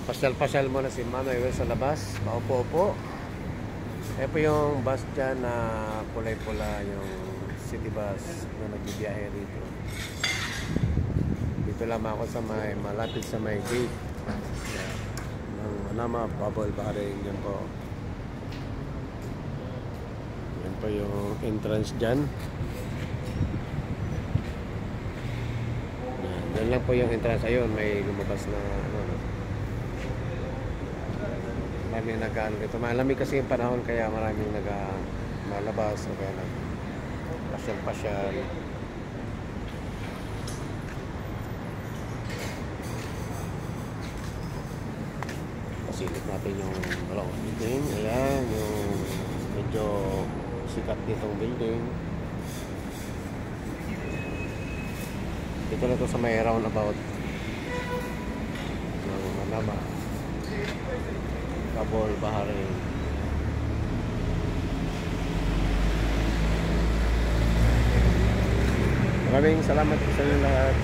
Pasyal-pasyal muna si Manoy sa labas. Paupo-upo. Ito po yung bus dyan na kulay-pula, yung city bus na nagbibiyahe dito. Dito lamang ako sa malapit sa may gate ng Manama Bubble Barring. Yan po. Yan po yung entrance dyan. Yan lang po yung entrance. Ayun, may lumabas na maraming nag-ano dito. Malamig kasi yung panahon kaya maraming malabas o kaya pasyal-pasyal. Pasilip natin yung building. Ayan, yung medyo sikat ditong building. Dito na to sa may roundabout ng Manama Bubble Barring. Maraming salamat sa inyo lahat.